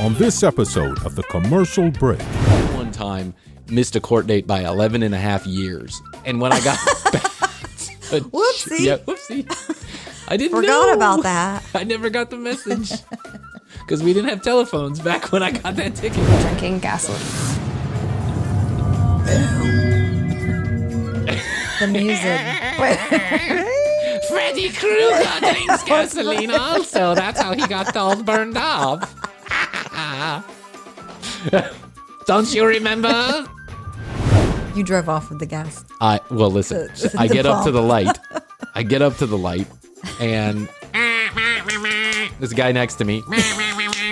on this episode of The Commercial Break. One time, missed a court date by 11 and a half years. And when I got back... Whoopsie. Yeah, whoopsie. I didn't Forgot about that. I never got the message. Because we didn't have telephones back when I got that ticket. Drinking gasoline. The music. Freddy Krueger drinks gasoline also. That's how he got all burned off. Don't you remember? You drove off with the gas. Well, listen. I get up to the light. And this guy next to me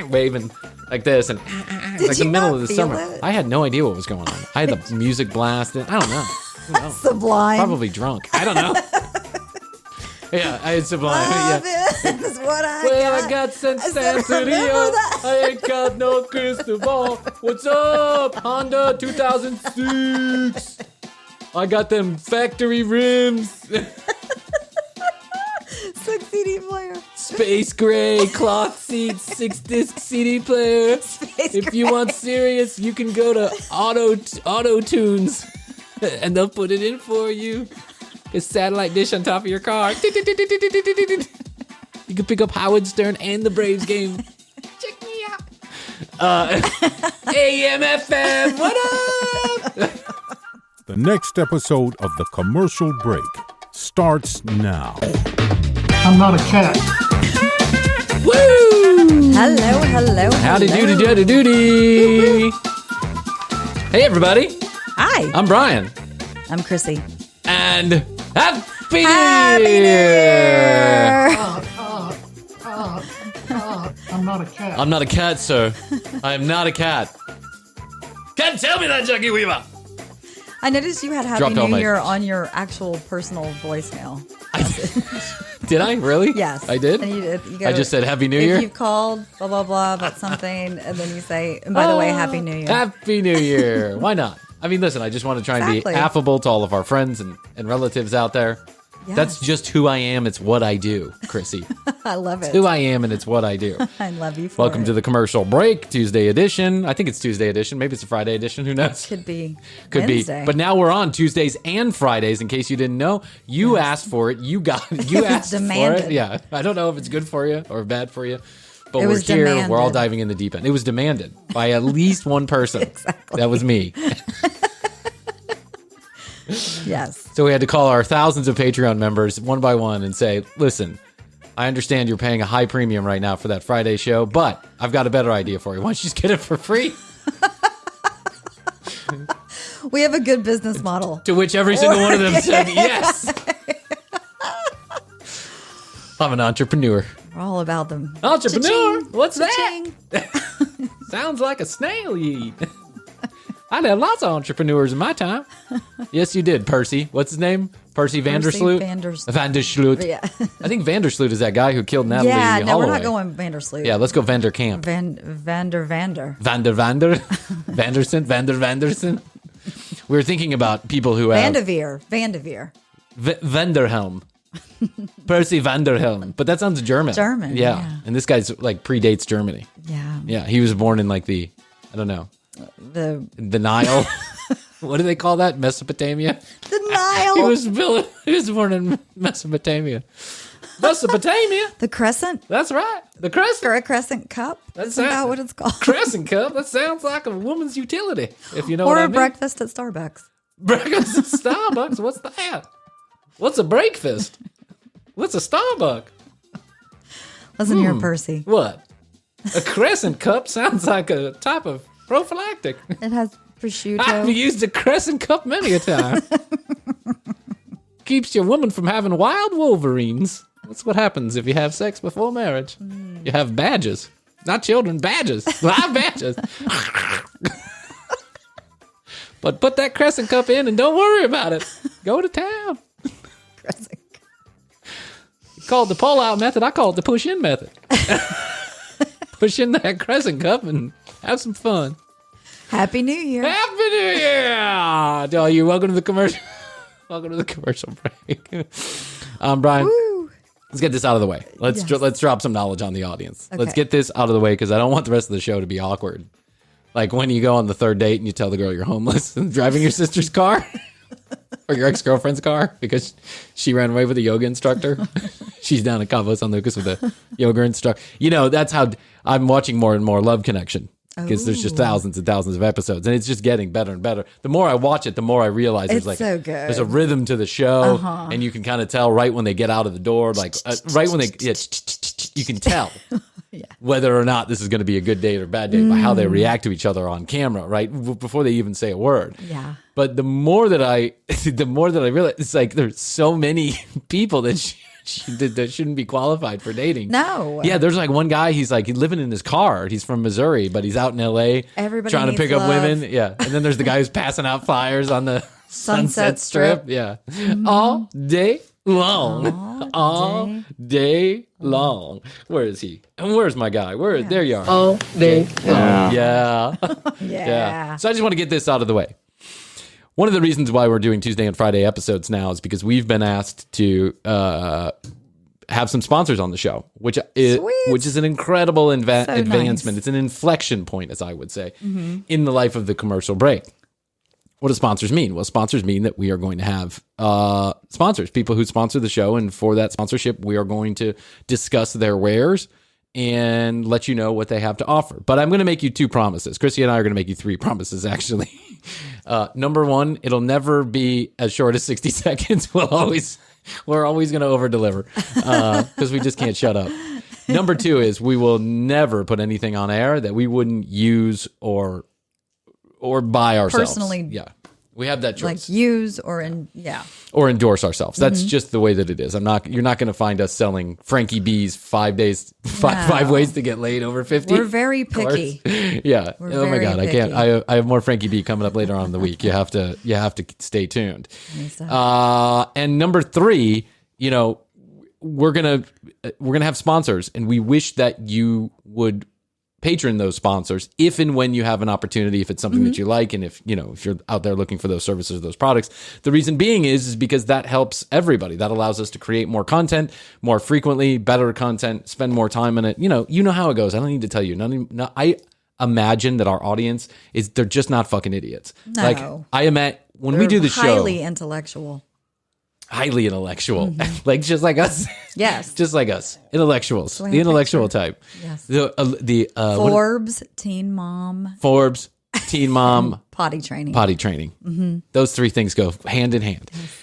waving like this, and it's like the middle of the summer. I had no idea what was going on. I had the music blasting. I don't know. Sublime. Probably drunk. I don't know. Yeah, I had Sublime. Love Yeah. is what I Well, got. I got sense I still Santeria. remember that. I ain't got no crystal ball. What's up, Honda 2006? I got them factory rims. 6 CD player. Space gray, cloth seats, 6-disc CD player. If you want serious, you can go to Auto Tunes, and they'll put it in for you. It's satellite dish on top of your car. You can pick up Howard Stern and the Braves game. Check me out. AM FM, what up? The next episode of The Commercial Break starts now. I'm not a cat. Woo! Hello. Howdy doody doody doody. Hey everybody. Hi. I'm Bryan. I'm Krissy. And Happy Happy New New Year! Year! I'm not a cat. I'm not a cat, sir. I am not a cat. Can't tell me that, Jackie Weaver. I noticed you had Happy Dropped all New my- Year on your actual personal voicemail. Did I really? Yes. I did? And you go, I just said Happy New if Year? you've called, blah, blah, blah, about something, and then you say, and by the way, Happy New Year. Happy New Year. Why not? I mean, listen, I just want to try and Exactly. be affable to all of our friends and relatives out there. Yes. That's just who I am. It's what I do, Krissy. I love it. Who I am, and it's what I do. I love you for Welcome it. to the Commercial Break, Tuesday edition. I think it's Tuesday edition. Maybe it's a Friday edition. Who knows? Could be Could Wednesday. be. But now we're on Tuesdays and Fridays, in case you didn't know. You asked for it. You got it. You was asked for demanded. it. Yeah. I don't know if it's good for you or bad for you. But It we're was here. demanded. We're all diving in the deep end. It was demanded by at least one person. Exactly. That was me. Yes. So we had to call our thousands of Patreon members one by one and say, listen, I understand you're paying a high premium right now for that Friday show, but I've got a better idea for you. Why don't you just get it for free? We have a good business model. To which every single one of them said yes. I'm an entrepreneur. We're all about them. Entrepreneur? Cha-ching. What's Cha-ching. that? Sounds like a snail you eat. I'd have lots of entrepreneurs in my time. Yes, you did, Percy. What's his name? Percy Vandersloot? Vandersloot. Yeah. I think Vandersloot is that guy who killed Natalie Yeah, no, Holloway. we're not going Vandersloot. Yeah, let's go Vanderkamp. Vander. Vanderson. We were thinking about people who have... Vandeveer. Vanderhelm. Percy Vanderhelm. But that sounds German. German, Yeah. yeah. And this guy's like predates Germany. Yeah. Yeah, he was born in like I don't know, The the Nile. What do they call that? Mesopotamia? Nile. He was born in Mesopotamia. Mesopotamia? The crescent. That's right. The crescent. Or a crescent cup. Isn't that what it's called? Crescent cup? That sounds like a woman's utility, if you know Or what I a mean. breakfast at Starbucks. Breakfast at Starbucks? What's that? What's a breakfast? What's a Starbucks? Listen here, Percy. What? A crescent cup sounds like a type of prophylactic. It has prosciutto. I've used a crescent cup many a time. Keeps your woman from having wild wolverines. That's what happens if you have sex before marriage. You have badges. Not children, badges. Live badges. But put that crescent cup in and don't worry about it. Go to town. Crescent. You call it the pull-out method. I call it the push-in method. Push in that crescent cup and have some fun. Happy New Year. Happy New Year! To all you, welcome to the commercial. Welcome to the commercial break. I'm Bryan. Woo. Let's get this out of the way. Let's drop some knowledge on the audience. Okay. Let's get this out of the way because I don't want the rest of the show to be awkward. Like when you go on the third date and you tell the girl you're homeless and driving your sister's car or your ex-girlfriend's car because she ran away with a yoga instructor. She's down at Cabo San Lucas with a yoga instructor. You know, that's how I'm watching more and more Love Connection. Because there's just thousands and thousands of episodes, and it's just getting better and better. The more I watch it, the more I realize it's so good. There's a rhythm to the show, and you can kind of tell right when they get out of the door, like right when you can tell whether or not this is going to be a good date or bad date by how they react to each other on camera, right before they even say a word. Yeah. But the more that I realize, it's like there's so many people that that shouldn't be qualified for dating. No. Yeah, there's like one guy, he's living in his car. He's from Missouri, but he's out in LA trying to pick up women. Yeah. And then there's the guy who's passing out flyers on the Sunset Strip. Yeah. Mm-hmm. All day long. All day long. Where is he? And where's my guy? There you are. All day long. Yeah. Yeah. So I just want to get this out of the way. One of the reasons why we're doing Tuesday and Friday episodes now is because we've been asked to have some sponsors on the show, which is an incredible advancement. Nice. It's an inflection point, as I would say, in the life of the commercial break. What do sponsors mean? Well, sponsors mean that we are going to have sponsors, people who sponsor the show, and for that sponsorship, we are going to discuss their wares and let you know what they have to offer. But I'm going to make you 2 promises. Krissy and I are going to make you 3 promises, actually. Number 1, it'll never be as short as 60 seconds. We're always going to over-deliver because we just can't shut up. Number 2 is we will never put anything on air that we wouldn't use or buy ourselves. Personally. Yeah. We have that choice. Like use or endorse ourselves. That's just the way that it is. You're not going to find us selling Frankie B's 5 ways to get laid over 50. We're very picky. Yeah. Oh my God. Picky. I can't. I have more Frankie B coming up later on in the week. You have to stay tuned. And number 3, we're going to have sponsors, and we wish that you would patron those sponsors if and when you have an opportunity, if it's something that you like, and if you're out there looking for those services, those products. The reason being is because that helps everybody. That allows us to create more content more frequently, better content, spend more time in it. You know how it goes. I don't need to tell you. I imagine that our audience they're just not fucking idiots. No. Like when we do the show, highly intellectual, like just like us. Yes, just like us, intellectuals, the intellectual type. Yes, Forbes, teen mom, potty training. Mm-hmm. Those 3 things go hand in hand. Yes.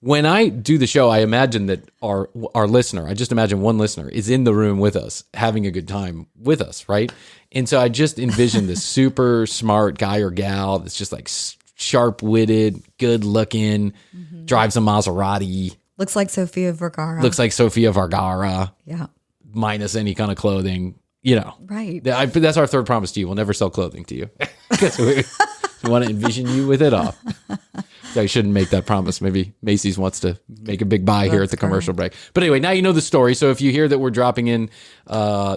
When I do the show, I imagine that our listener, I just imagine one listener is in the room with us, having a good time with us, right? And so I just envision this super smart guy or gal that's just like sharp-witted, good-looking, drives a Maserati. Looks like Sofia Vergara. Yeah. Minus any kind of clothing, Right. That's our 3rd promise to you. We'll never sell clothing to you. Because we want to envision you with it off. So I shouldn't make that promise. Maybe Macy's wants to make a big buy here at the commercial break. But anyway, now you know the story. So if you hear that we're dropping in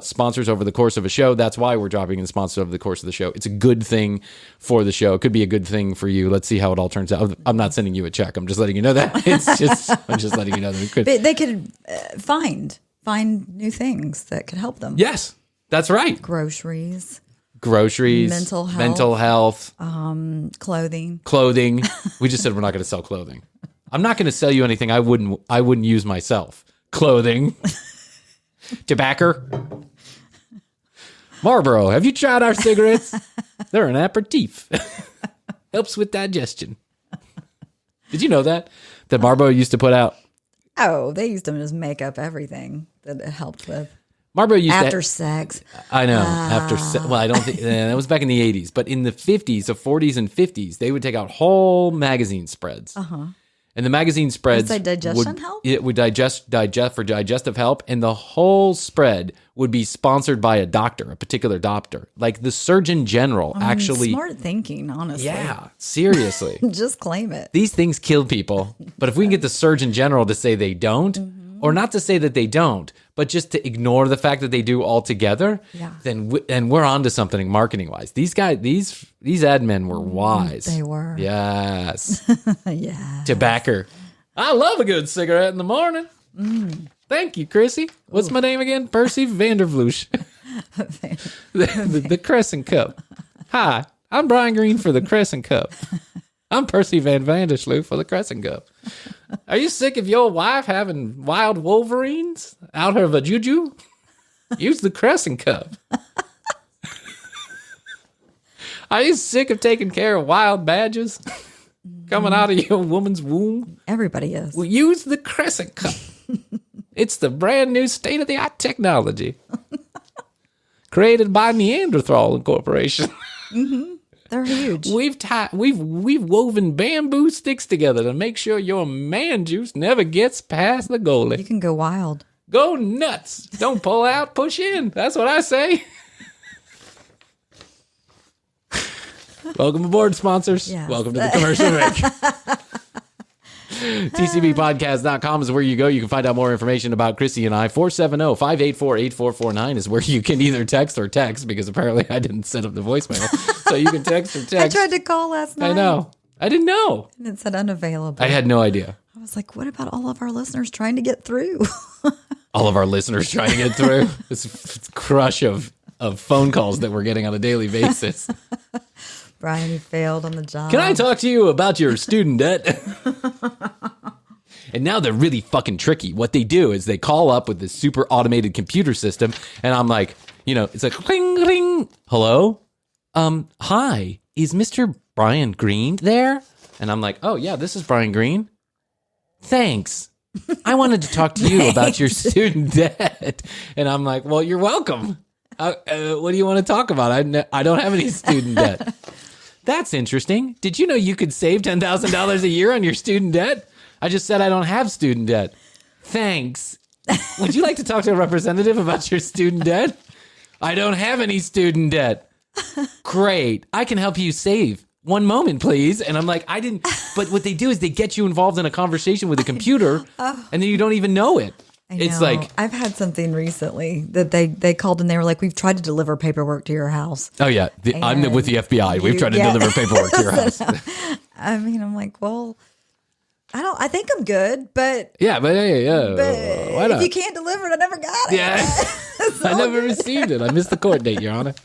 sponsors over the course of a show, that's why we're dropping in sponsors over the course of the show. It's a good thing for the show. It could be a good thing for you. Let's see how it all turns out. I'm not sending you a check. I'm just letting you know that. I'm just letting you know that it could. They could find new things that could help them. Yes, that's right. Groceries, mental health, clothing. We just said we're not going to sell clothing. I'm not going to sell you anything I wouldn't use myself. Clothing, tobacco, Marlboro. Have you tried our cigarettes? They're an aperitif. Helps with digestion. Did you know that Marlboro used to put out? Oh, they used them as makeup, everything that it helped with. Marlboro used after sex. I know. After sex. Well, I don't think that was back in the 80s, but in the 50s, the 40s and 50s, they would take out whole magazine spreads. And the magazine spreads would digestion help? It would digest for digestive help, and the whole spread would be sponsored by a doctor, a particular doctor. Like the Surgeon General actually. Smart thinking, honestly. Yeah, seriously. Just claim it. These things kill people, but if we can get the Surgeon General to say they don't, or not to say that they don't, but just to ignore the fact that they do altogether, then we're onto something marketing wise. These guys, these ad men were wise. They were. Yes. Yeah. Tobacco. I love a good cigarette in the morning. Thank you, Krissy. What's my name again? Percy Vandervloesch. the Crescent Cup. Hi, I'm Bryan Green for the Crescent Cup. I'm Percy Van Vandersloot for the Crescent Cup. Are you sick of your wife having wild wolverines out of a juju? Use the Crescent Cup. Are you sick of taking care of wild badgers coming out of your woman's womb? Everybody is. Well, use the Crescent Cup. It's the brand new state-of-the-art technology created by Neanderthal Incorporation. Mm-hmm. They're huge. We've woven bamboo sticks together to make sure your man juice never gets past the goalie. You can go wild. Go nuts. Don't pull out, push in. That's what I say. Welcome aboard, sponsors. Yes. Welcome to the commercial break. TCBpodcast.com is where you go. You can find out more information about Krissy and I. 470-584-8449 is where you can either text or text, because apparently I didn't set up the voicemail. So you can text or text. I tried to call last night. I know. I didn't know. And it said unavailable. I had no idea. I was like, what about all of our listeners trying to get through? All of our listeners trying to get through this crush of phone calls that we're getting on a daily basis. Bryan, you failed on the job. Can I talk to you about your student debt? And now they're really fucking tricky. What they do is they call up with this super automated computer system, and I'm like, it's like, cling, cling. Hello? Hi, is Mr. Bryan Green there? And I'm like, oh, yeah, this is Bryan Green. Thanks. I wanted to talk to you about your student debt. And I'm like, well, you're welcome. What do you want to talk about? I don't have any student debt. That's interesting. Did you know you could save $10,000 a year on your student debt? I just said I don't have student debt. Thanks. Would you like to talk to a representative about your student debt? I don't have any student debt. Great. I can help you save. One moment, please. And I'm like, I didn't. But what they do is they get you involved in a conversation with a computer, and then you don't even know it. It's like, I've had something recently that they called and they were like, we've tried to deliver paperwork to your house. Oh, yeah. I'm with the FBI. We've tried to deliver paperwork to your house. I mean, I'm like, well, I think I'm good, but. Yeah, but why not? If you can't deliver it, I never got it. Yeah. I never received it. I missed the court date, Your Honor.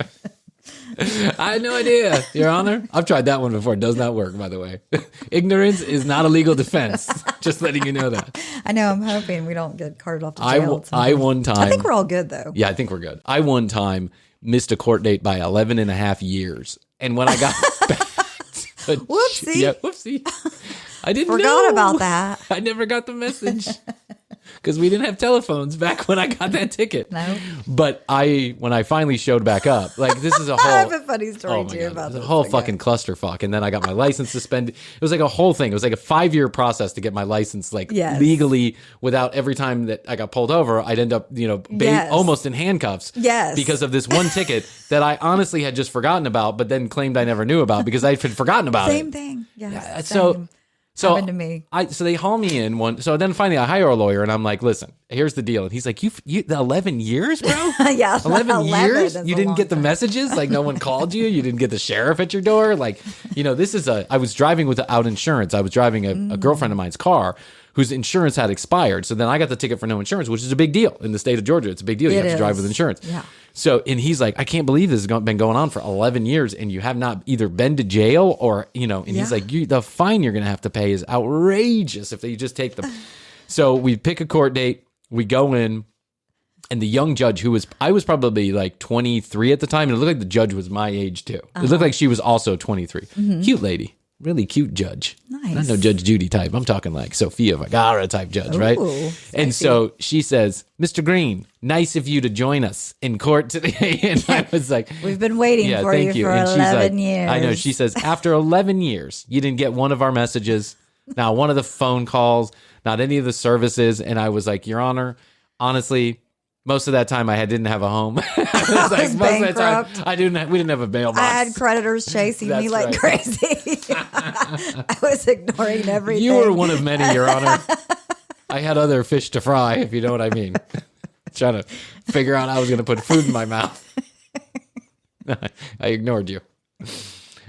I had no idea, Your Honor. I've tried that one before. It does not work, by the way. Ignorance is not a legal defense. Just letting you know that. I know. I'm hoping we don't get carted off to jail. I one time. I think we're all good, though. Yeah, I think we're good. I one time missed a court date by 11 and a half years. And when I got back to whoopsie. Yeah, whoopsie. I didn't Forgot about that. I never got the message. Because we didn't have telephones back when I got that ticket. No. But when I finally showed back up, like this is a whole. I have a funny story too about this. A whole fucking clusterfuck. And then I got my license suspended. It was like a whole thing. It was like a 5-year process to get my license legally without every time that I got pulled over, I'd end up, almost in handcuffs. Yes. Because of this one ticket that I honestly had just forgotten about, but then claimed I never knew about because I had forgotten about it. Same thing. Yes. Yeah, same. So happened to me. So they haul me in one. So then finally I hire a lawyer and I'm like, listen, here's the deal. And he's like, you the 11 years, bro? Yeah. 11 years? You didn't get the time. messages? Like no one called you? You didn't get the sheriff at your door? Like, this is I was driving without insurance. I was driving a girlfriend of mine's car whose insurance had expired. So then I got the ticket for no insurance, which is a big deal in the state of Georgia. It's a big deal. You have to drive with insurance. Yeah. So, and he's like, I can't believe this has been going on for 11 years and you have not either been to jail or, and he's like, the fine you're going to have to pay is outrageous if they just take them. So we pick a court date, we go in, and the young judge I was probably like 23 at the time, and it looked like the judge was my age too. It looked like she was also 23. Mm-hmm. Cute lady. Really cute judge. Nice. Not no Judge Judy type. I'm talking like Sofia Vergara type judge, right? And so she says, Mr. Green, nice of you to join us in court today. And I was like, we've been waiting for you for and 11 years. I know. She says, after 11 years, you didn't get one of our messages, not one of the phone calls, not any of the services. And I was like, Your Honor, honestly, most of that time I didn't have a home. I was bankrupt. We didn't have a mailbox. I had creditors chasing me like crazy. I was ignoring everything. You were one of many, Your Honor. I had other fish to fry, if you know what I mean. Trying to figure out how I was going to put food in my mouth. I ignored you.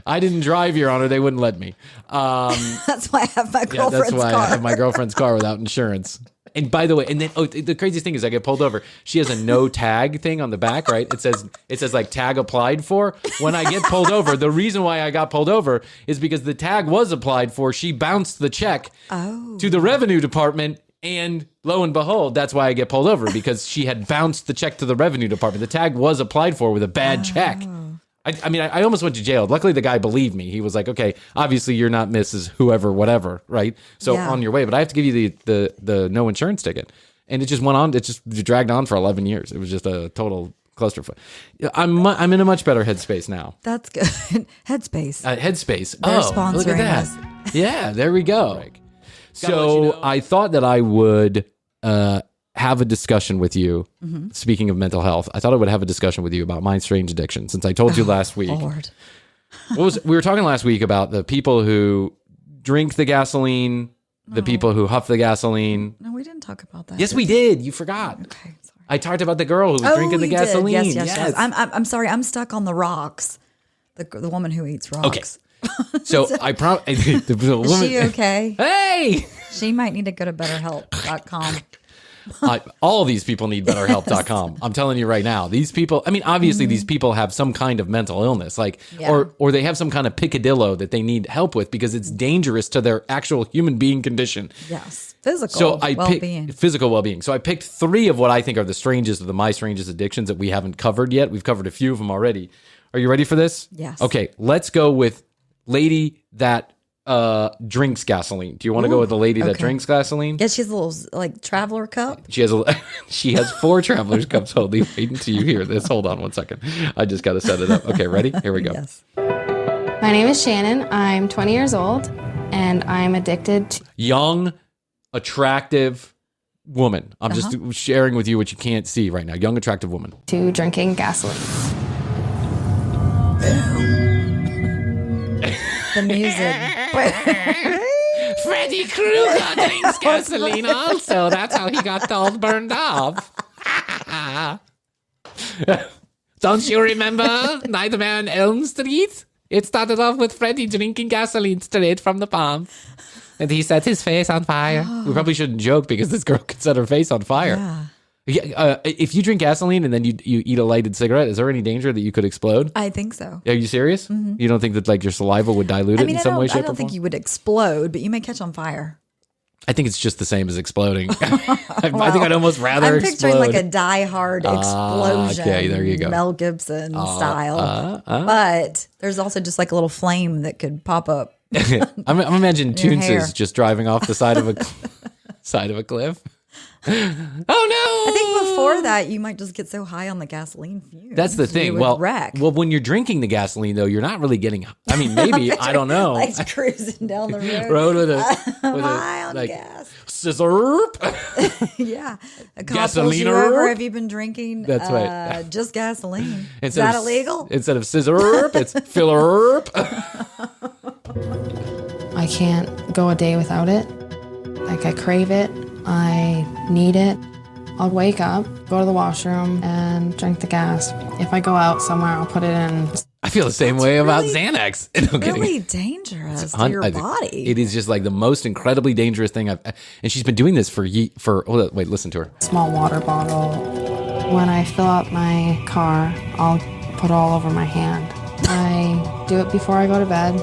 I didn't drive, Your Honor. They wouldn't let me. That's why I have my girlfriend's car. I have my girlfriend's car without insurance. And by the way, and then the craziest thing is I get pulled over. She has a no tag thing on the back, right? It says like tag applied for. When I get pulled over, the reason why I got pulled over is because the tag was applied for. She bounced the check to the revenue department, and lo and behold, that's why I get pulled over, because she had bounced the check to the revenue department. The tag was applied for with a bad check. I mean, I almost went to jail. Luckily, the guy believed me. He was like, okay, obviously you're not Mrs. Whoever, whatever, right? So on your way, but I have to give you the no insurance ticket. And it just went on. It just dragged on for 11 years. It was just a total clusterfuck. I'm in a much better headspace now. That's good. Headspace. Headspace. They're sponsoring look at that. us. Yeah, there we go. So I thought that I would have a discussion with you. Speaking of mental health, I thought I would have a discussion with you about my strange addiction, since I told you last week. Lord. We were talking last week about the people who drink the gasoline, the people who huff the gasoline. No, we didn't talk about that. Yes, we did. You forgot. Okay, sorry. I talked about the girl who was drinking the gasoline. Did. Yes. I'm sorry. I'm stuck on the rocks. The woman who eats rocks. Okay. So I probably Is she okay? Hey, she might need to go to betterhelp.com. All of these people need betterhelp.com. I'm telling you right now. These people, I mean, obviously these people have some kind of mental illness, like, or they have some kind of picadillo that they need help with because it's dangerous to their actual human being condition. Yes. Physical well-being. Physical well-being. So I picked 3 of what I think are the strangest of my strangest addictions that we haven't covered yet. We've covered a few of them already. Are you ready for this? Yes. Okay. Let's go with lady that drinks gasoline. Do you want to go with the lady that drinks gasoline? Yeah, she has a little like traveler cup. She has 4 traveler's cups. Holy, wait until you hear this. Hold on one second. I just got to set it up. Okay, ready? Here we go. Yes. My name is Shannon. I'm 20 years old, and I'm addicted to young, attractive woman. I'm just sharing with you what you can't see right now. Young, attractive woman. to drinking gasoline. The music. Freddy Krueger drinks gasoline also. That's how he got all burned off. Don't you remember Nightmare on Elm Street? It started off with Freddy drinking gasoline straight from the pump. And he set his face on fire. We probably shouldn't joke because this girl could set her face on fire. Yeah. If you drink gasoline and then you eat a lighted cigarette, is there any danger that you could explode? I think so. Are you serious? Mm-hmm. You don't think that like your saliva would dilute it in some way, shape, or form? I don't think you would explode, but you may catch on fire. I think it's just the same as exploding. I think I'd almost rather explode. I'm picturing like a Die Hard explosion. Okay, there you go. Mel Gibson style. But there's also just like a little flame that could pop up. I'm imagining Toonces just driving off the side of a cliff. Oh no! I think before that, you might just get so high on the gasoline fumes. That's the thing. Well, when you're drinking the gasoline, though, you're not really getting. I mean, maybe I don't know. Like cruising down the road with high on like, gas. Scissor. Yeah, Gasoline. Have you been drinking? That's right. Just gasoline. Is that illegal? Instead of scissor, it's filler. I can't go a day without it. Like, I crave it. I need it. I'll wake up, go to the washroom, and drink the gas. If I go out somewhere, I'll put it in. I feel the same way about Xanax. It's really dangerous to your body. It is just like the most incredibly dangerous thing and she's been doing this for wait, listen to her. Small water bottle. When I fill up my car, I'll put it all over my hand. I do it before I go to bed.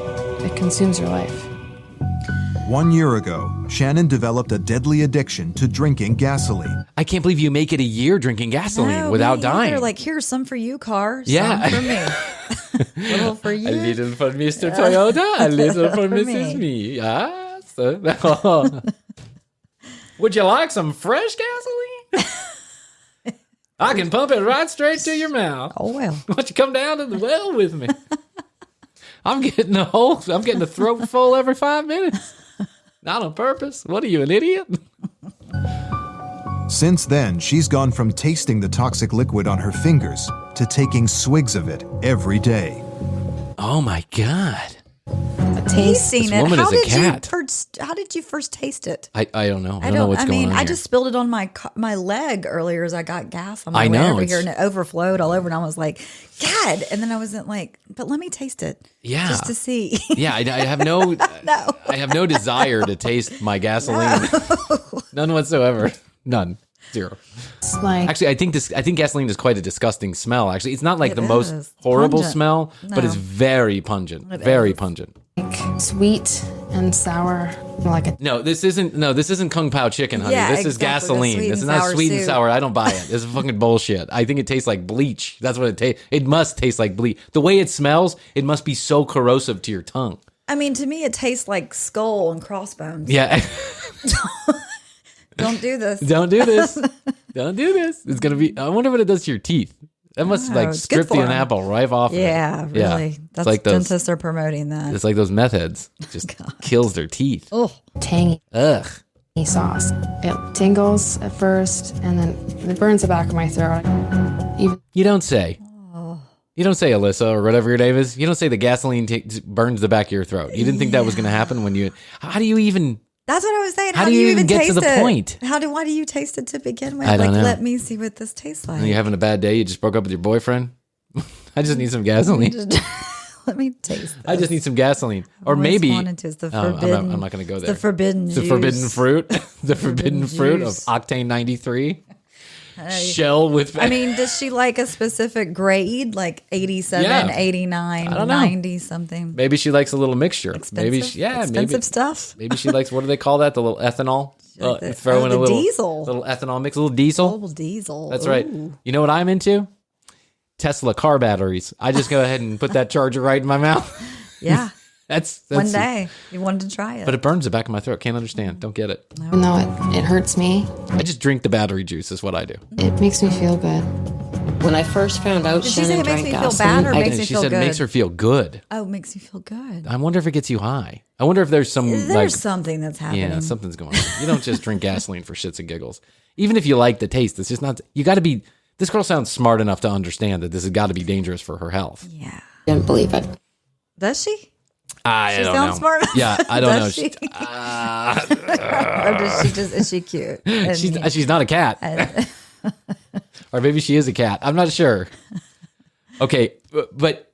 It consumes your life. 1 year ago, Shannon developed a deadly addiction to drinking gasoline. I can't believe you make it a year drinking gasoline without dying. They're like, here's some for you, car. Yeah. Some for me. A little for you. A little for Mr. Toyota. A little for Mrs. Me. Yes. Would you like some fresh gasoline? I can pump it right straight to your mouth. Oh, well. Why don't you come down to the well with me? I'm getting a throat full every 5 minutes. Not on purpose. What are you, an idiot? Since then, she's gone from tasting the toxic liquid on her fingers to taking swigs of it every day. Oh my God. Tasting this woman it. How is a did cat. you did you first taste it? I don't know. I don't know what's going on. I just spilled it on my leg earlier as I got gas on my way over here, and it overflowed all over. And I was like, God! And then I wasn't like, but let me taste it, just to see. Yeah, I have no, I have no desire to taste my gasoline. No. None whatsoever. None. Zero. It's like, actually, I think gasoline is quite a disgusting smell. Actually, it's not like the most horrible smell, but it's very pungent. Very pungent. Sweet and sour, No, this isn't Kung Pao chicken, honey. Yeah, this is gasoline. This is not sweet and sour. I don't buy it. This is fucking bullshit. I think it tastes like bleach. That's what it tastes. It must taste like bleach. The way it smells, it must be so corrosive to your tongue. I mean, to me, it tastes like skull and crossbones. Yeah. Don't do this. Don't do this. Don't do this. It's gonna be. I wonder what it does to your teeth. That must strip the apple right off. Yeah, of it. really. Yeah. That's like those dentists are promoting that. It's like those meth heads. It just kills their teeth. Oh, tangy Ugh. sauce. It tingles at first, and then it burns the back of my throat. You don't say. You don't say, Alyssa, or whatever your name is. You don't say the gasoline burns the back of your throat. You didn't think that was going to happen when you. How do you even? That's what I was saying. How do you even get taste to the it? point? Why do you taste it to begin with? I don't know. Let me see what this tastes like. And you're having a bad day. You just broke up with your boyfriend. I just need some gasoline. Let me taste this. I just need some gasoline, or maybe. It's the forbidden. I'm not going to go there. The forbidden. The forbidden fruit. The forbidden fruit of octane 93. Shell with. I mean, does she like a specific grade, like 87, 89, 90 something? Maybe she likes a little mixture. Expensive stuff. Maybe she likes, what do they call that? The little ethanol. Throw in a little ethanol mix, a little diesel. Little diesel. That's right. You know what I'm into? Tesla car batteries. I just go ahead and put that charger right in my mouth. Yeah. That's one day you wanted to try it, but it burns the back of my throat. Can't understand. Don't get it. Even though it hurts me, I just drink the battery juice. Is what I do. It makes me feel good. When I first found out Did she say Shannon it makes drank me feel gasoline, bad or makes me she feel said good? It makes her feel good. Oh, it makes you feel good. I wonder if it gets you high. I wonder if there's something that's happening. Yeah, something's going on. You don't just drink gasoline for shits and giggles. Even if you like the taste, it's just not. You got to be. This girl sounds smart enough to understand that this has got to be dangerous for her health. Yeah. didn't believe it. Does she? I don't sounds know. smart enough. Yeah, I don't know. She? Or does she just? Is she cute? And She's not a cat. Or maybe she is a cat. I'm not sure. Okay, but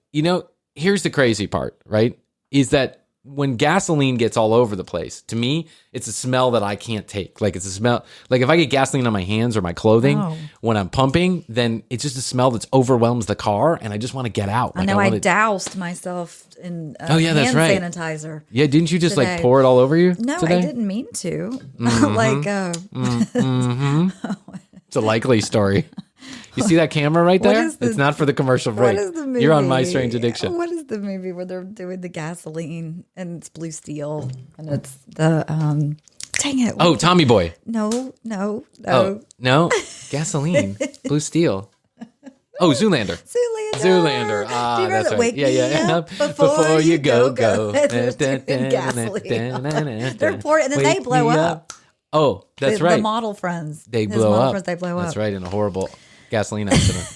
here's the crazy part, right? Is that when gasoline gets all over the place, to me, it's a smell that I can't take. Like, it's a smell, like if I get gasoline on my hands or my clothing when I'm pumping, then it's just a smell that overwhelms the car and I just want to get out. I know I doused myself in that's hand right. sanitizer. Yeah, didn't you just today. like pour it all over you? No, today? I didn't mean to. It's a likely story. You see that camera right there? It's not for the commercial break. What is the movie? You're on My Strange Addiction. What is the movie where they're doing the gasoline and it's blue steel and it's the dang it. Oh, Tommy Boy. No. Oh, no? Gasoline. Blue steel. Oh, Zoolander. Zoolander. Ah, do you remember that's that? right. Wake me up before you go. They're doing gasoline. They're pouring, and then they blow up. Oh, that's right. The model friends. They His blow model up. friends, they blow up. That's right, in a horrible gasoline accident.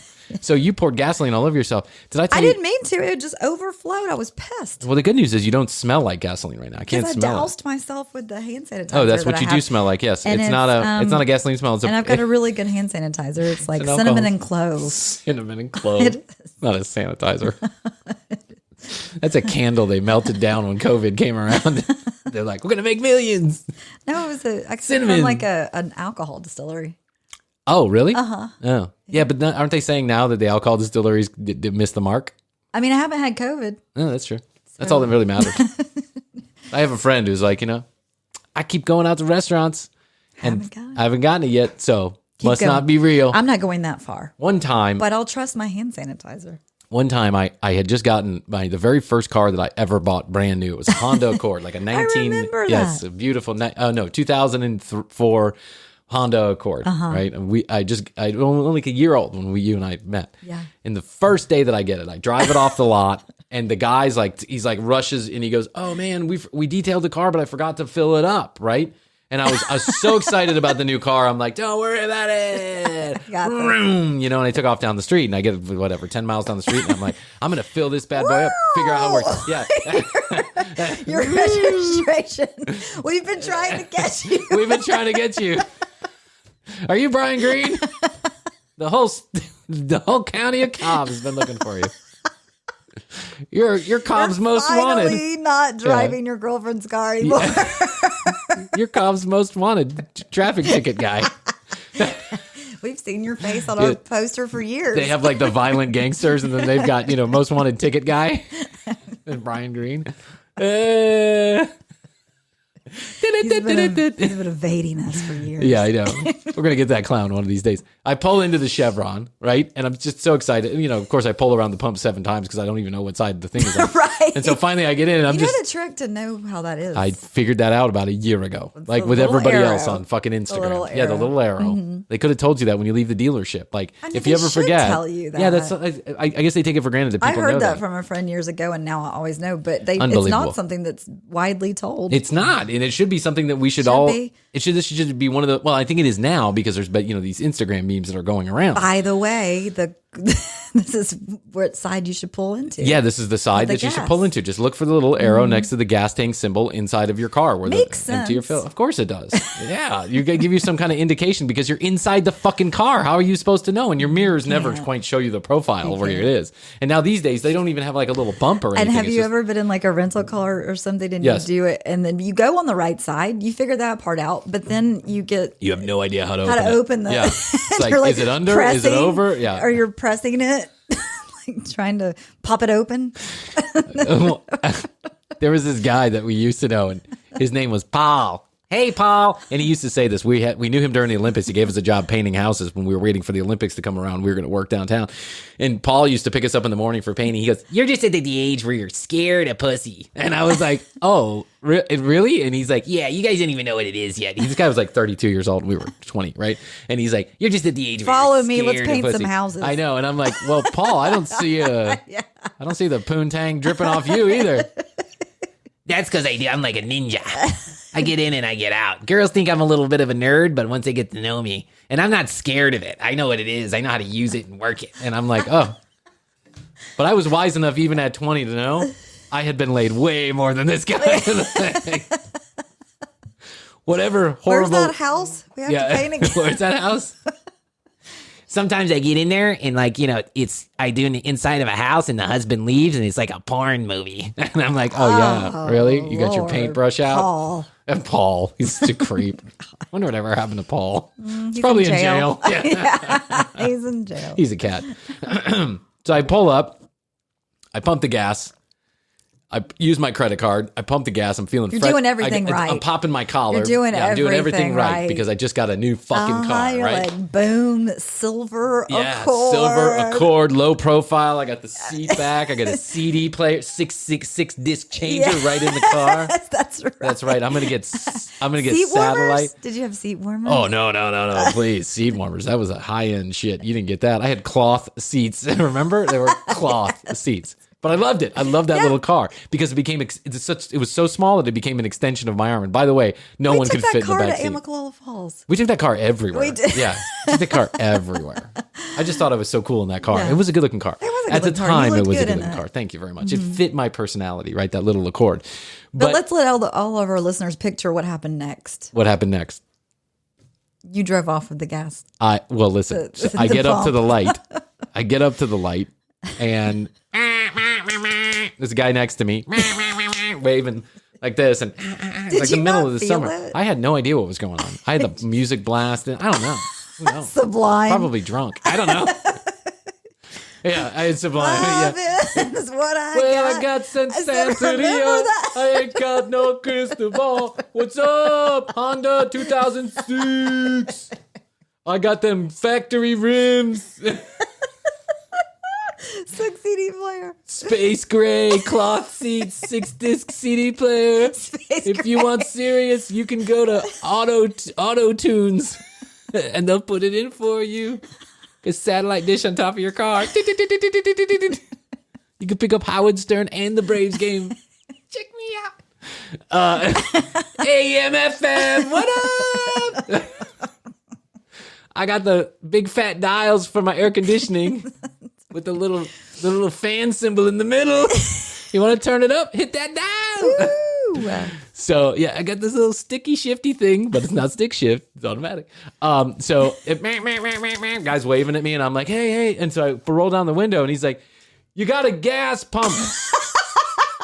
So you poured gasoline all over yourself. Did I tell you? I didn't mean to. It just overflowed. I was pissed. Well, the good news is you don't smell like gasoline right now. I can't smell I it. doused myself with the hand sanitizer. Oh, that's what you do smell like. Yes, and it's not a gasoline smell. It's and I've got a really good hand sanitizer. It's like an cinnamon alcohol. and cloves. Cinnamon and cloves. Not a sanitizer. That's a candle they melted down when COVID came around. They're like, we're gonna make millions. No, it was cinnamon. from like an alcohol distillery. Oh, really? Uh-huh. Oh, yeah, but aren't they saying now that the alcohol distilleries did miss the mark? I mean, I haven't had COVID. Oh, that's true. That's all that really matters. I have a friend who's like, I keep going out to restaurants and I haven't gotten it yet, so must not be real. I'm not going that far. One time, but I'll trust my hand sanitizer. One time, I had just gotten the very first car that I ever bought brand new. It was a Honda Accord, like a 2004 Honda Accord, right? And I was only like a year old when you and I met. Yeah. And the first day that I get it, I drive it off the lot, and the guy's like, he's like rushes and he goes, "Oh man, we detailed the car, but I forgot to fill it up," right? And I was so excited about the new car. I'm like, don't worry about it. Vroom, you know, and I took off down the street and I get, 10 miles down the street. And I'm like, I'm going to fill this bad boy up, figure out how it works. Yeah. Your registration. We've been trying to get you. We've been trying to get you. Are you Brian Green? The whole county of Cobb has been looking for you. You're Cobb's most wanted. Finally not driving your girlfriend's car anymore. Yeah. You're Cobb's most wanted traffic ticket guy. We've seen your face on our poster for years. They have like the violent gangsters, and then they've got, most wanted ticket guy. And Brian Green. He's been evading us for years. Yeah, I know. We're going to get that clown one of these days. I pull into the Chevron, right? And I'm just so excited. Of course, I pull around the pump 7 times because I don't even know what side the thing is on. Right. And so finally I get in and I'm You know the trick to know how that is. I figured that out about a year ago. Like with everybody else on fucking Instagram. The little arrow. Mm-hmm. They could have told you that when you leave the dealership. Like, if you ever forget. Tell you that. Yeah, that's. I guess they take it for granted that people know I heard that from a friend years ago, and now I always know. But it's not something that's widely told. It's not, and it should be something that we should all. This should be one of the. Well, I think it is now because there's these Instagram memes that are going around. By the way, this is what side you should pull into. Yeah, this is the side that you should pull into. Just look for the little arrow next to the gas tank symbol inside of your car. Where Makes sense. Empty your fill. Of course it does. Yeah, you give you some kind of indication because you're inside the fucking car. How are you supposed to know? And your mirrors never quite show you the profile where it is. And now these days they don't even have like a little bump or anything. And have you ever been in like a rental car or something and you do it and then you go on the right side, you figure that part out, but then you have no idea how to open the. Yeah, it's like is it under? Is it over? Yeah, or you're pressing it. Like trying to pop it open. There was this guy that we used to know, and his name was Paul. Hey, Paul. And he used to say this. We knew him during the Olympics. He gave us a job painting houses when we were waiting for the Olympics to come around. We were going to work downtown. And Paul used to pick us up in the morning for painting. He goes, "You're just at the age where you're scared of pussy." And I was like, "Oh, really?" And he's like, "Yeah, you guys didn't even know what it is yet." This guy was like 32 years old. And we were 20, right? And he's like, "You're just at the age where Follow you're me. scared Let's paint of some pussy." houses. I know. And I'm like, "Well, Paul, I don't see I don't see the poontang dripping off you either." That's because I'm like a ninja. I get in and I get out. Girls think I'm a little bit of a nerd, but once they get to know me, and I'm not scared of it. I know what it is. I know how to use it and work it. And I'm like, oh. But I was wise enough even at 20 to know I had been laid way more than this guy. Whatever horrible. Where's that house? We have to paint again. Where's that house? Sometimes I get in there and I do it inside of a house and the husband leaves and it's like a porn movie. And I'm like, oh yeah, really? You got your paintbrush out? Paul. And Paul, he's such a creep. I wonder whatever happened to Paul. He's probably in jail. Yeah. He's in jail. He's a cat. So I pull up, I pump the gas. I use my credit card. I pump the gas. I'm feeling. You're doing everything right. I'm popping my collar. You're doing I'm doing everything right because I just got a new fucking car. You're right? like boom, silver Accord. Silver Accord, low profile. I got the seat back. I got a CD player, six disc changer right in the car. That's right. That's right. I'm gonna get seat satellite. Warmers? Did you have seat warmers? Oh no! Please, seat warmers. That was a high end shit. You didn't get that. I had cloth seats. Remember, they were cloth seats. But I loved it. I loved that little car because it was so small that it became an extension of my arm. And by the way, no one could fit in the back seat. We took that car to Amicalola Falls. We took that car everywhere. We did. Yeah, we took the car everywhere. I just thought I was so cool in that car. Yeah. It was a good looking car. It was a At the time, it was a good looking car. Thank you very much. Mm-hmm. It fit my personality, right? That little Accord. But let's let all of our listeners picture what happened next. What happened next? You drove off with the gas. Listen. I get up to the light. I get up to the light and there's a guy next to me waving like this, and it's like the middle of the summer. I had no idea what was going on. I had the music blasting. I don't know. Who knows? Sublime. Probably drunk. I don't know. Yeah, I had Sublime. Is what I got sent to I ain't got no crystal ball. What's up, Honda 2006? I got them factory rims. 6 CD player. Space gray, cloth seats, 6-disc CD player. If you want serious, you can go to Auto Tunes and they'll put it in for you. A satellite dish on top of your car. You can pick up Howard Stern and the Braves game. Check me out. AM, FM, what up? I got the big fat dials for my air conditioning with the little fan symbol in the middle. You want to turn it up? Hit that dial. So yeah, I got this little sticky shifty thing, but it's not stick shift; it's automatic. So it, guy's waving at me, and I'm like, hey, and so I roll down the window, and he's like, "You got a gas pump?"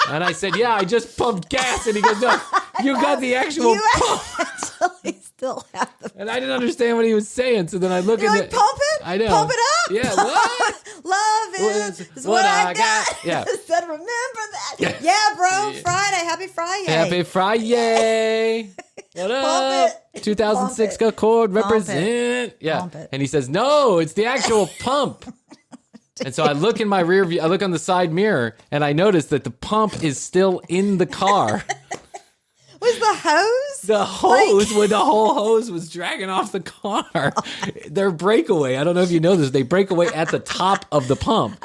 And I said, "Yeah, I just pumped gas." And he goes, "No, you got the actual pump." Actually still have the And I didn't understand what he was saying, so then I look You're at like, pump it? I know. Pump it up? Yeah, what? Love is what I got. Yeah. I said, remember that. Yeah, bro. Friday. Happy Friday. Happy Friday. What up? Pump it. 2006 Pump it. Accord Pump represent. it. Yeah. Pump it. And he says, no, it's the actual pump. And so I look in my rear view, I look on the side mirror, and I notice that the pump is still in the car. Was the hose? The hose, when the whole hose was dragging off the car. They're breakaway. I don't know if you know this. They break away at the top of the pump.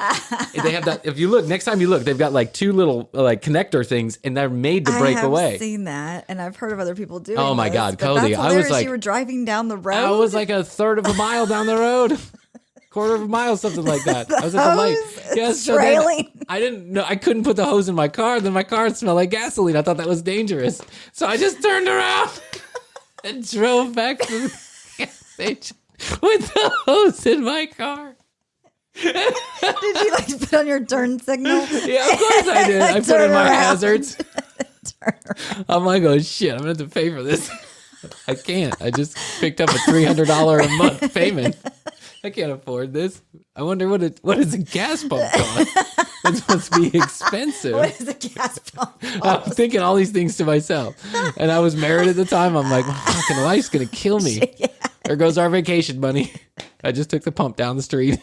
They have that. If you look, next time you look, they've got like two little like connector things, and they're made to break away. I've seen that, and I've heard of other people doing Oh my this, God, but Cody. That's I was like, you were driving down the road. I was like a third of a mile down the road. Quarter of a mile, something like that. I was at the light. Yes, so trailing. I didn't know. I couldn't put the hose in my car. Then my car smelled like gasoline. I thought that was dangerous. So I just turned around and drove back to the gas station with the hose in my car. Did you like put on your turn signal? Yeah, of course I did. I put in my hazards. I'm like, oh shit, I'm gonna have to pay for this. I can't. I just picked up a $300 a month payment. I can't afford this. I wonder what does a gas pump cost? It's supposed to be expensive. What is a gas pump cost? I'm thinking all these things to myself. And I was married at the time. I'm like, my fucking wife's going to kill me. Yeah. There goes our vacation money. I just took the pump down the street.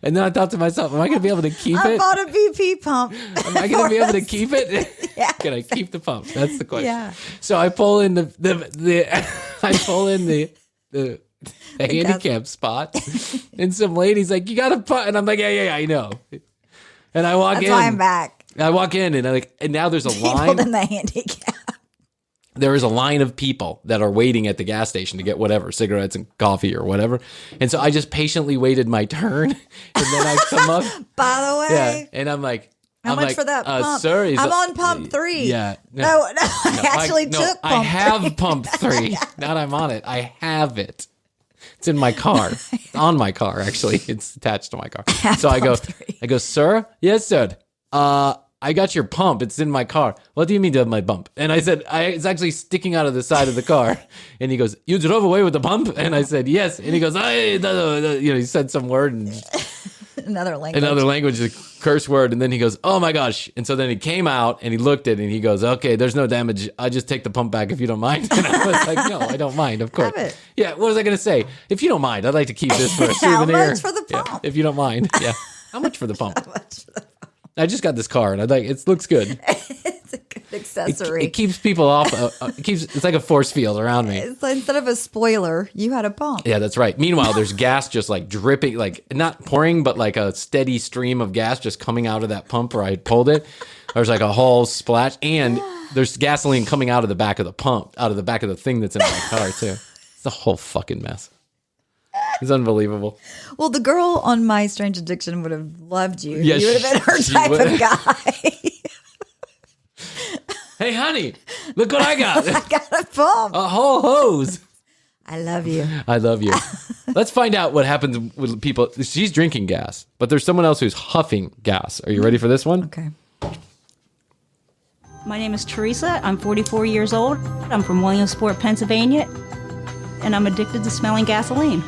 And then I thought to myself, am I going to be able to keep it? I bought a BP pump. Am I going to be able to keep it? Yeah. Can I keep the pump? That's the question. Yeah. So I pull in the handicap spot, and some lady's like, "You got to put," and I'm like, "Yeah, I know." And I walk in. That's why I'm back. I walk in, and now there's a line. People in the handicap. There is a line of people that are waiting at the gas station to get whatever, cigarettes and coffee or whatever. And so I just patiently waited my turn, and then I come up. By the way, and I'm like, how much for that pump? Sir, I'm on pump 3. Yeah. No, I actually took pump 3. I have pump 3. Not I'm on it. I have it. It's in my car. It's on my car, actually. It's attached to my car. So I go, sir? Yes, sir. I got your pump. It's in my car. What do you mean to have my pump? And I said, it's actually sticking out of the side of the car. And he goes, you drove away with the pump? And I said, yes. And he goes, he said some word. And Another language, a curse word. And then he goes, oh my gosh. And so then he came out and he looked at it and he goes, okay, there's no damage. I just take the pump back if you don't mind. And I was like, no, I don't mind, of course. Have it. Yeah, what was I going to say? If you don't mind, I'd like to keep this for a souvenir. How much for the pump? Yeah, if you don't mind. Yeah. How much for the pump? How much for the pump? I just got this car and it looks good. It's a good accessory. It keeps people off. It's like a force field around me. It's like, instead of a spoiler, you had a pump. Yeah, that's right. Meanwhile, there's gas just like dripping, like not pouring, but like a steady stream of gas just coming out of that pump where I had pulled it. There's like a whole splash, and there's gasoline coming out of the back of the pump, out of the back of the thing that's in my car too. It's a whole fucking mess. It's unbelievable. Well, the girl on My Strange Addiction would have loved you. Yeah, you would have been her type of guy. Hey, honey, look what I got. I got a pump. A whole hose. I love you. I love you. Let's find out what happens with people. She's drinking gas, but there's someone else who's huffing gas. Are you ready for this one? Okay. My name is Teresa. I'm 44 years old. I'm from Williamsport, Pennsylvania, and I'm addicted to smelling gasoline.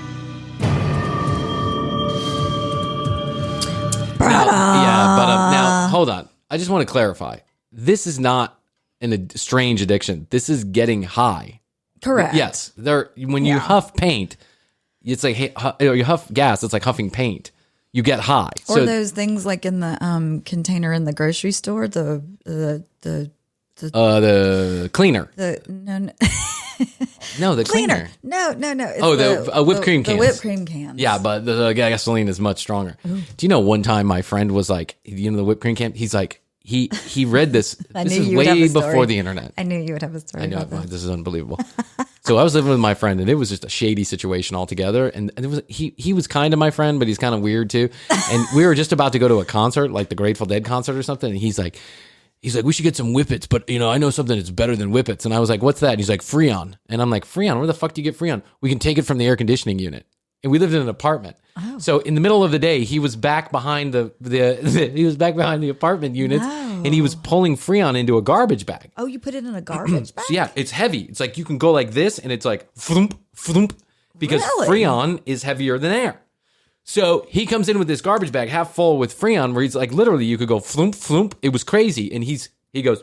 Now, hold on. I just want to clarify. This is not a strange addiction. This is getting high. Correct. Yes. When you huff paint, it's like you huff gas. It's like huffing paint. You get high. Or those things like in the container in the grocery store. The cleaner. No, the cleaner. No. It's the whipped cream cans. The whipped cream cans. Yeah, but the gasoline is much stronger. Ooh. Do you know one time my friend was like, the whipped cream can? He's like, he read this. This is way before the internet. I knew you would have a story. I know. About This is unbelievable. So I was living with my friend, and it was just a shady situation altogether. And it was he was kind of my friend, but he's kind of weird too. And we were just about to go to a concert, like the Grateful Dead concert or something. And he's like, we should get some Whippets, but I know something that's better than Whippets. And I was like, what's that? And he's like, Freon. And I'm like, Freon? Where the fuck do you get Freon? We can take it from the air conditioning unit. And we lived in an apartment. Oh. So in the middle of the day, he was back behind the apartment units, and he was pulling Freon into a garbage bag. Oh, you put it in a garbage bag? So yeah, it's heavy. It's like you can go like this, and it's like flump, flump, because Freon is heavier than air. So he comes in with this garbage bag half full with Freon, where he's like, literally, you could go flump, flump. It was crazy. And he goes,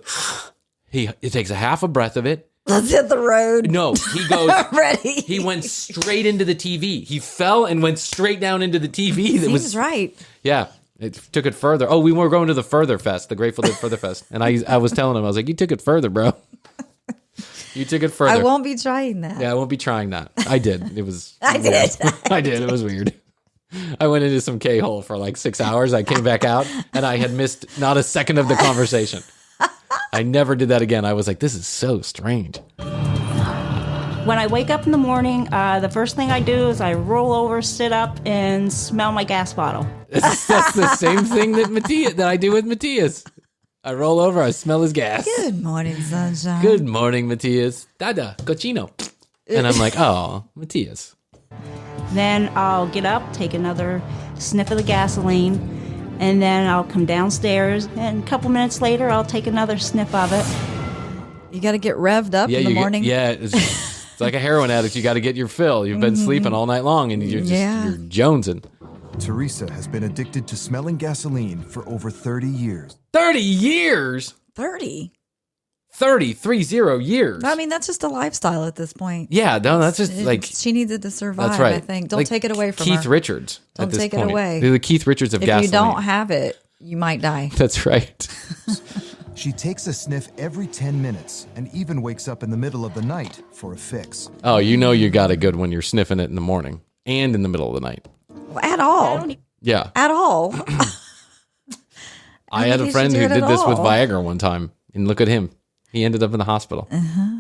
he takes a half a breath of it. Let's hit the road. No, he goes. Ready. He went straight into the TV. He fell and went straight down into the TV. Seems right. Yeah, it took it further. Oh, we were going to the Further Fest, the Grateful Dead Further Fest, and I was telling him, I was like, you took it further, bro. You took it further. I won't be trying that. Yeah, I won't be trying that. I did. It was. I did. I did. It was weird. I went into some K-hole for like 6 hours. I came back out, and I had missed not a second of the conversation. I never did that again. I was like, this is so strange. When I wake up in the morning, the first thing I do is I roll over, sit up, and smell my gas bottle. That's the same thing that I do with Matthias. I roll over, I smell his gas. Good morning, sunshine. Good morning, Matthias. Dada, cochino. And I'm like, oh, Matthias. Then I'll get up, take another sniff of the gasoline, and then I'll come downstairs, and a couple minutes later, I'll take another sniff of it. You got to get revved up in the morning. It's like a heroin addict. You got to get your fill. You've been sleeping all night long, and you're jonesing. Teresa has been addicted to smelling gasoline for over 30 years. 30 years? 30 years. I mean, that's just a lifestyle at this point. Yeah, no, that's just like... She needed to survive, that's right. I think. Don't take it away from Keith her. Richards. Don't take it away. They're the Keith Richards of gasoline. If you don't have it, you might die. That's right. She takes a sniff every 10 minutes and even wakes up in the middle of the night for a fix. Oh, you got it good when you're sniffing it in the morning and in the middle of the night. Well, at all. Yeah. At all. I had a friend who did this with Viagra one time, and look at him. He ended up in the hospital.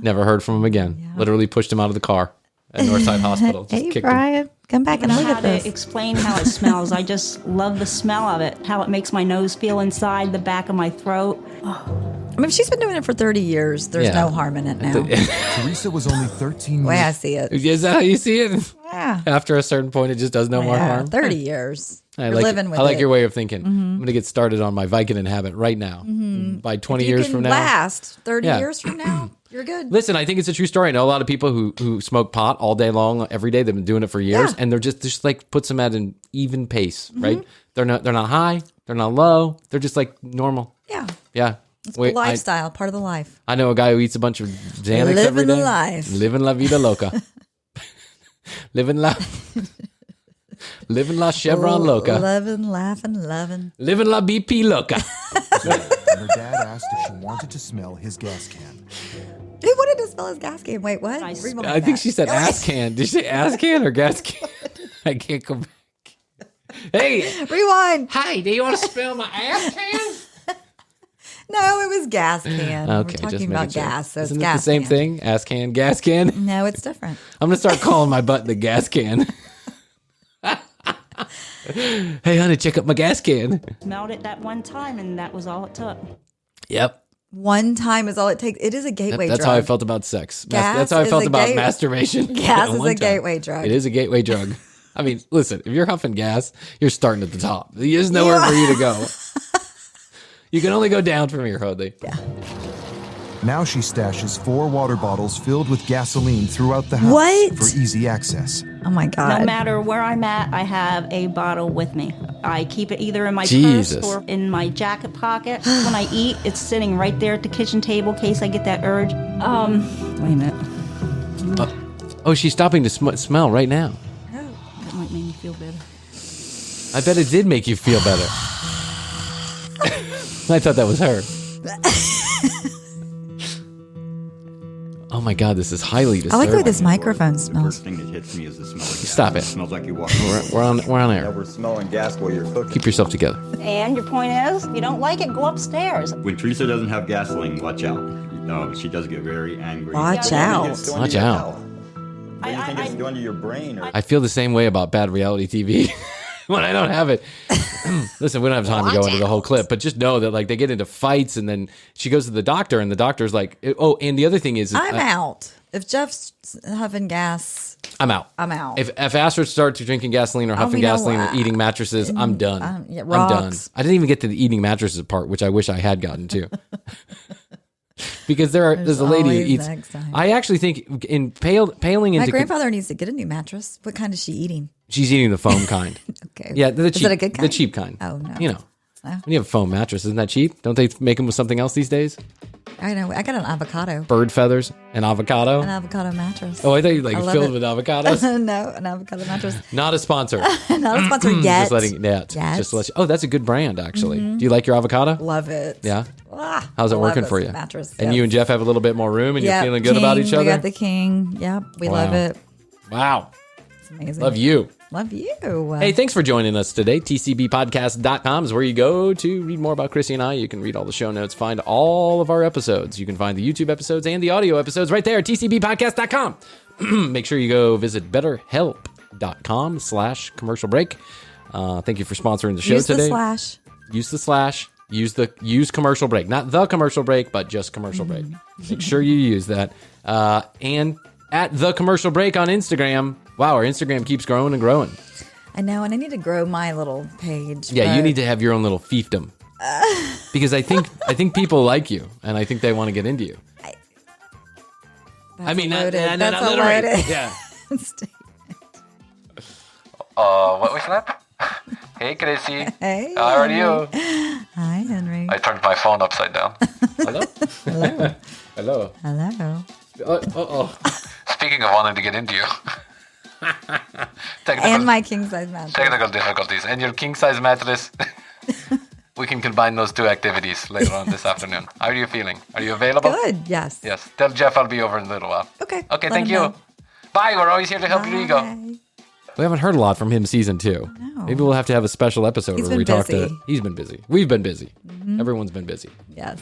Never heard from him again. Yeah. Literally pushed him out of the car at Northside Hospital. Just kicked Brian, come back and look at this. To explain how it smells. I just love the smell of it. How it makes my nose feel inside the back of my throat. I mean, if she's been doing it for 30 years, there's no harm in it now. Teresa was only 13 years. The way I see it. Is that how you see it? Yeah. After a certain point, it just does no more harm. 30 years. I like your way of thinking. I'm going to get started on my Vicodin habit right now. By 20 years from now. Last 30 years from now, you're good. Listen, I think it's a true story. I know a lot of people who smoke pot all day long, every day. They've been doing it for years, and they're just like puts them at an even pace, right? They're not high, they're not low, they're just like normal. Yeah. It's a lifestyle, part of the life. I know a guy who eats a bunch of Xanax every day. Living the life. Living la vida loca. Living la Chevron loca. Living, laughing, loving. Living la BP loca. And her dad asked if she wanted to smell his gas can. He wanted to smell his gas can. Wait, what? I think she said ass can. Did she say ass can or gas can? I can't go back. Hey. Rewind. Hi, do you want to smell my ass can? No, it was gas can. Okay, we're talking about gas, so Isn't it's it gas the same can. thing? Ass can, gas can? No, it's different. I'm going to start calling my butt the gas can. Hey, honey, check up my gas can. Smelled it that one time, and that was all it took. Yep. One time is all it takes. It is a gateway drug. That's how I felt about sex. Gas that's how I felt about masturbation. Gas is a gateway drug. It is a gateway drug. I mean, listen, if you're huffing gas, you're starting at the top. There's nowhere for you to go. You can only go down from here, Hodley. Yeah. Now she stashes 4 water bottles filled with gasoline throughout the house for easy access. Oh my God. No matter where I'm at, I have a bottle with me. I keep it either in my purse or in my jacket pocket. When I eat, it's sitting right there at the kitchen table in case I get that urge. Wait a minute. She's stopping to smell right now. That might make me feel better. I bet it did make you feel better. I thought that was her. Oh my God, this is highly disturbing. I like the way this microphone smells. First thing that hits me is the smell of gas. Stop it. It smells like you're walking. We're on air. Yeah, we're smelling gas while you're cooking. Keep yourself together. And your point is, you don't like it, go upstairs. When Teresa doesn't have gasoline, watch out. She does get very angry. Watch out. Watch out. What do you think it's doing to your brain? Or... I feel the same way about bad reality TV. When I don't have it. Listen, we don't have time to go into the whole clip, but just know that like they get into fights and then she goes to the doctor and the doctor's like, oh, and the other thing is I'm out. If Jeff's huffing gas, I'm out. If Astrid starts drinking gasoline or huffing gasoline or eating mattresses, I'm done. I'm done. I didn't even get to the eating mattresses part, which I wish I had gotten to. Because there's a lady who eats. I actually think in paling into. My grandfather needs to get a new mattress. What kind is she eating? She's eating the foam kind. Okay. Yeah, is it a good kind? The cheap kind. Oh no. You know, when you have a foam mattress, isn't that cheap? Don't they make them with something else these days? I know. I got an avocado. Bird feathers and avocado. An avocado mattress. Oh, I thought you filled with avocados. No, an avocado mattress. Not a sponsor. Not a sponsor yet. Just to let you. Oh, that's a good brand actually. Mm-hmm. Do you like your avocado? Love it. Yeah. How's it working for you? Mattress. And you and Jeff have a little bit more room, and you're feeling good about each other. We got the king. Yep, we love it. Wow, it's amazing. Love you. Love you. Hey, thanks for joining us today. TCBpodcast.com is where you go to read more about Krissy and I. You can read all the show notes, find all of our episodes. You can find the YouTube episodes and the audio episodes right there at TCBpodcast.com. Make sure you go visit betterhelp.com/commercial break. Thank you for sponsoring the show today. Use the slash. Use commercial break. Not the commercial break, but just commercial break. Make sure you use that. And at the commercial break on Instagram. Wow, our Instagram keeps growing and growing. I know, and I need to grow my little page. Yeah, you need to have your own little fiefdom. Because I think people like you, and I think they want to get into you. Not literally. Yeah. What was that? Hey, Krissy. Hey. How are you? Hi, Henry. I turned my phone upside down. Hello? Hello. Hello. Hello. Speaking of wanting to get into you. And my king-size mattress. Technical difficulties. And your king-size mattress. We can combine those two activities later on this afternoon. How are you feeling? Are you available? Good, yes. Yes. Tell Jeff I'll be over in a little while. Okay. Okay, thank you. Bye. We're always here to help your ego. We haven't heard a lot from him season 2. No. Maybe we'll have to have a special episode where we talk to. He's been busy. We've been busy. Mm-hmm. Everyone's been busy. Yes.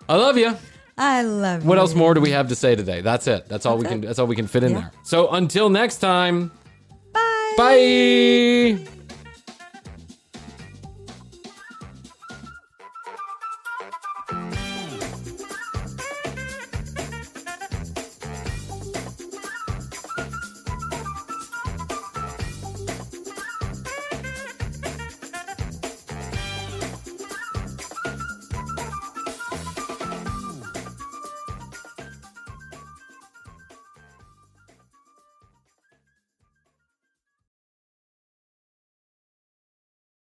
I love you. I love you. What else more do we have to say today? That's it. That's all we can fit in there. So until next time. Bye. Bye.